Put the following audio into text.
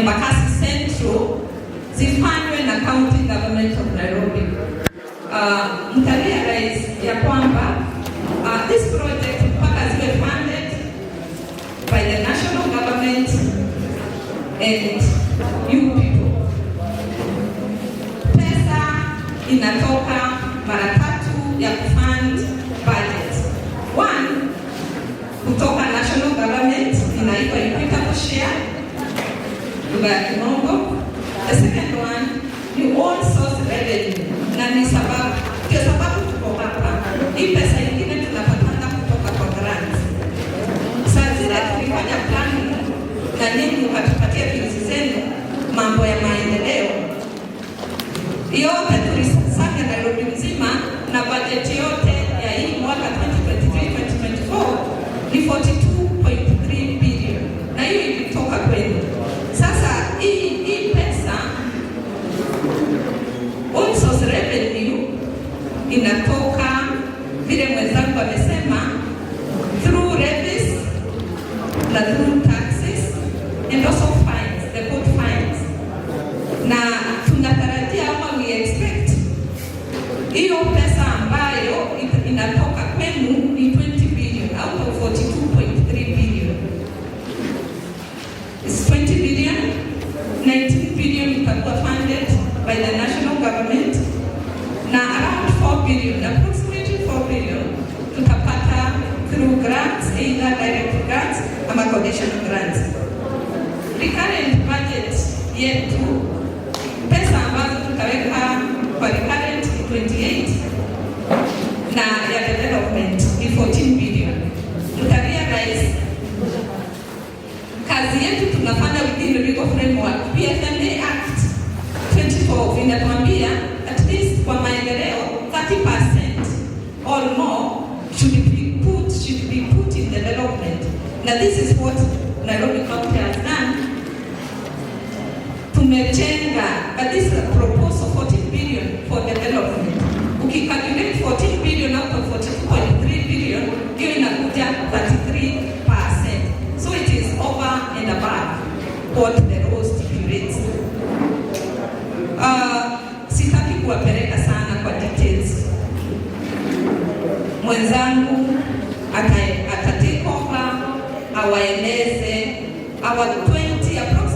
Embakasi Central zifanywe na County Government of Nairobi. Mtarealize ya kwamba this project mpaka ziwe funded by the national government and you people. Pesa inatoka mara tatu ya kufund budget. One, kutoka national government inaitwa equitable share lugha ya Kimombo. The second one ni all source revenue, na ni sababu ndio sababu tuko hapa. Hii pesa nyingine tunapata kutoka kwa grants. Sasa zile tulifanya planning na nini ukatupatia viongozi zenu mambo ya maendeleo. Yote tulisanga Nairobi mzima na budget yote ya hii mwaka 2023-2024 ni 42.3 billion. Na hiyo ilitoka kwenu. Sasa hii pesa all source revenue inatoka vile mwenzangu amesema through levies na through taxes and also fines, the court fines. Na tunatarajia ama we expect hiyo pesa ambayo inatoka kwenu ni 20 billion out of 42.3 billion. It's 20 billion, 19 billion itakuwa funded by the national government na around 4 billion, approximately 4 billion tutapata through grants, either direct grants ama conditional grants. The current budget yetu, pesa ambazo tutaweka kwa recurrent 28 na ya development ni 14 billion. Tutarealize kazi yetu tunafanya within the legal framework. PFMA Act 24 inatuambia at least kwa maendeleo 30% or more should be put in development. Now this is what Nairobi County has done. Tumetenga, but this is a proposal 14 billion for development. Ukicalculate 14 billion out of 42.3 billion, hiyo inakuja 33%. So it is over and above what the law stipulates. Sitaki kuwapeleka sana kwa details. Mwenzangu atatake over awaeleze our 20 approximately